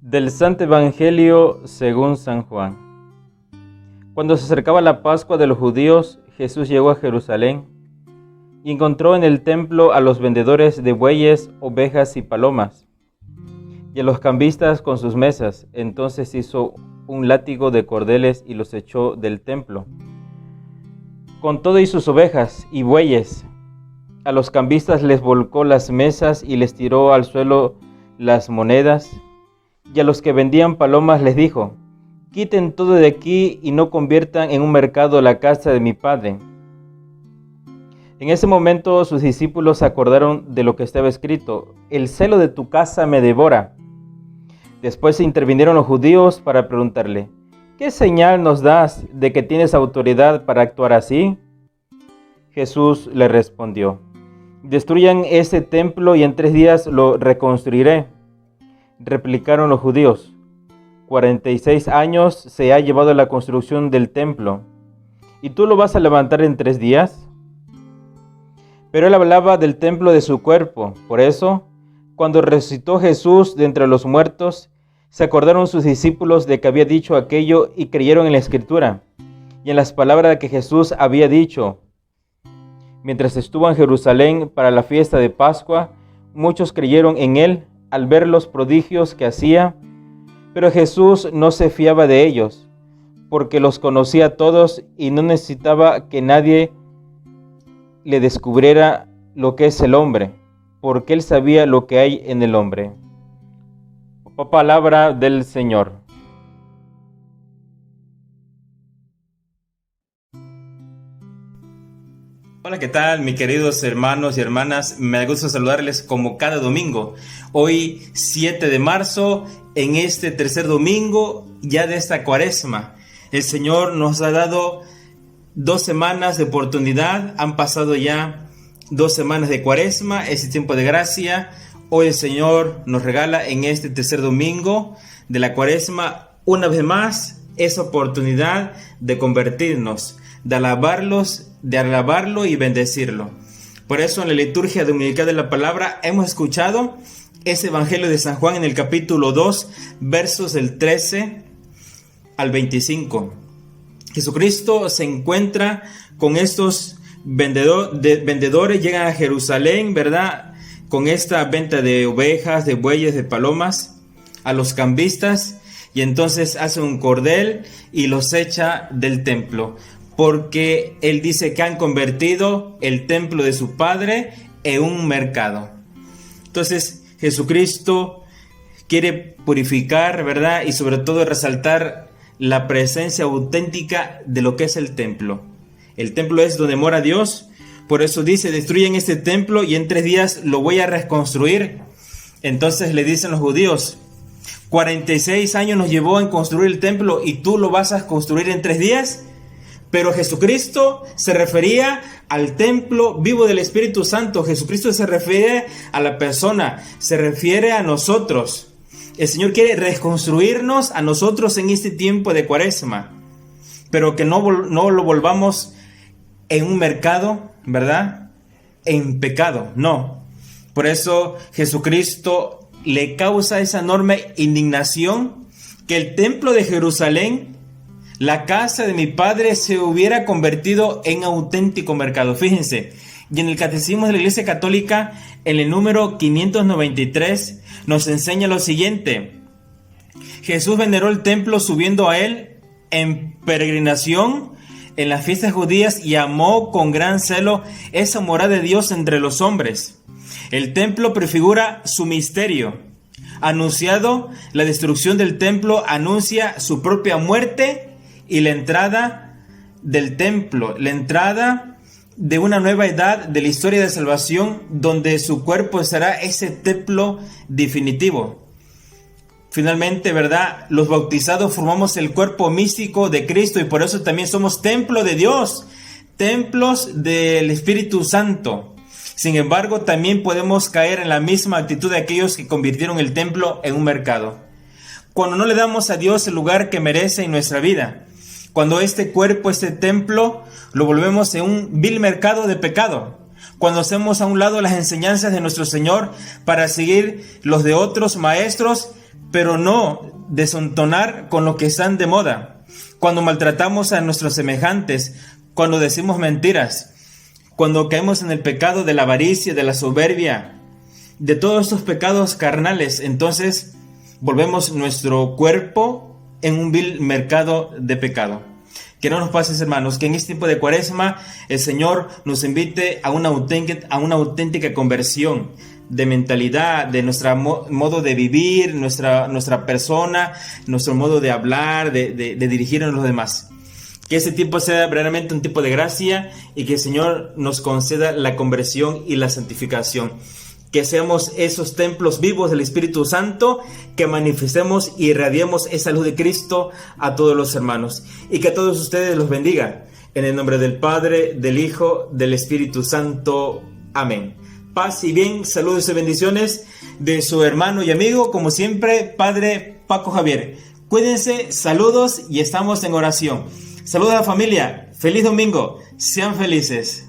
Del Santo Evangelio según San Juan. Cuando se acercaba la Pascua de los judíos, Jesús llegó a Jerusalén y encontró en el templo a los vendedores de bueyes, ovejas y palomas, y a los cambistas con sus mesas. Entonces hizo un látigo de cordeles y los echó del templo, con todo y sus ovejas y bueyes. A los cambistas les volcó las mesas y les tiró al suelo las monedas. Y a los que vendían palomas les dijo: quiten todo de aquí y no conviertan en un mercado la casa de mi Padre. En ese momento sus discípulos se acordaron de lo que estaba escrito: el celo de tu casa me devora. Después intervinieron los judíos para preguntarle: ¿qué señal nos das de que tienes autoridad para actuar así? Jesús le respondió: destruyan ese templo y en 3 días lo reconstruiré. Replicaron los judíos: 46 años se ha llevado la construcción del templo, ¿y tú lo vas a levantar en 3 días? Pero él hablaba del templo de su cuerpo. Por eso, cuando resucitó Jesús de entre los muertos, se acordaron sus discípulos de que había dicho aquello y creyeron en la Escritura y en las palabras que Jesús había dicho. Mientras estuvo en Jerusalén para la fiesta de Pascua, muchos creyeron en él al ver los prodigios que hacía, pero Jesús no se fiaba de ellos, porque los conocía a todos y no necesitaba que nadie le descubriera lo que es el hombre, porque él sabía lo que hay en el hombre. Palabra del Señor. Hola, ¿qué tal, mis queridos hermanos y hermanas? Me da gusto saludarles como cada domingo. Hoy, 7 de marzo, en este tercer domingo ya de esta cuaresma. El Señor nos ha dado 2 semanas de oportunidad. Han pasado ya 2 semanas de cuaresma, ese tiempo de gracia. Hoy el Señor nos regala en este tercer domingo de la cuaresma una vez más esa oportunidad de convertirnos, de alabarlo y bendecirlo. Por eso en la liturgia dominical de la palabra hemos escuchado ese Evangelio de San Juan en el capítulo 2, versos del 13 al 25. Jesucristo se encuentra con estos vendedores, llegan a Jerusalén, ¿verdad? Con esta venta de ovejas, de bueyes, de palomas, a los cambistas, y entonces hace un cordel y los echa del templo, porque él dice que han convertido el templo de su Padre en un mercado. Entonces Jesucristo quiere purificar, ¿verdad? Y sobre todo resaltar la presencia auténtica de lo que es el templo. El templo es donde mora Dios. Por eso dice: destruyen este templo y en 3 días lo voy a reconstruir. Entonces le dicen los judíos: 46 años nos llevó en construir el templo y tú lo vas a construir en 3 días. Pero Jesucristo se refería al templo vivo del Espíritu Santo. Jesucristo se refiere a la persona, se refiere a nosotros. El Señor quiere reconstruirnos a nosotros en este tiempo de cuaresma, pero que no lo volvamos en un mercado, ¿verdad? En pecado, no. Por eso Jesucristo le causa esa enorme indignación que el templo de Jerusalén, la casa de mi Padre, se hubiera convertido en auténtico mercado. Fíjense, y en el Catecismo de la Iglesia Católica, en el número 593, nos enseña lo siguiente: Jesús veneró el templo subiendo a él en peregrinación en las fiestas judías y amó con gran celo esa morada de Dios entre los hombres. El templo prefigura su misterio. Anunciado la destrucción del templo, anuncia su propia muerte y la entrada del templo, la entrada de una nueva edad de la historia de salvación, donde su cuerpo será ese templo definitivo. Finalmente, ¿verdad? Los bautizados formamos el cuerpo místico de Cristo y por eso también somos templo de Dios, templos del Espíritu Santo. Sin embargo, también podemos caer en la misma actitud de aquellos que convirtieron el templo en un mercado. Cuando no le damos a Dios el lugar que merece en nuestra vida, cuando este cuerpo, este templo, lo volvemos en un vil mercado de pecado, cuando hacemos a un lado las enseñanzas de nuestro Señor para seguir los de otros maestros, pero no desentonar con lo que están de moda. Cuando maltratamos a nuestros semejantes, cuando decimos mentiras, cuando caemos en el pecado de la avaricia, de la soberbia, de todos estos pecados carnales, entonces volvemos nuestro cuerpo en un vil mercado de pecado. Que no nos pase, hermanos, que en este tiempo de Cuaresma el Señor nos invite a una auténtica conversión de mentalidad, de nuestro modo de vivir, nuestra persona, nuestro modo de hablar, de dirigirnos a los demás. Que ese tiempo sea verdaderamente un tiempo de gracia y que el Señor nos conceda la conversión y la santificación. Que seamos esos templos vivos del Espíritu Santo, que manifestemos y irradiemos esa luz de Cristo a todos los hermanos. Y que a todos ustedes los bendiga. En el nombre del Padre, del Hijo, del Espíritu Santo. Amén. Paz y bien, saludos y bendiciones de su hermano y amigo, como siempre, Padre Paco Javier. Cuídense, saludos y estamos en oración. Saludos a la familia, feliz domingo, sean felices.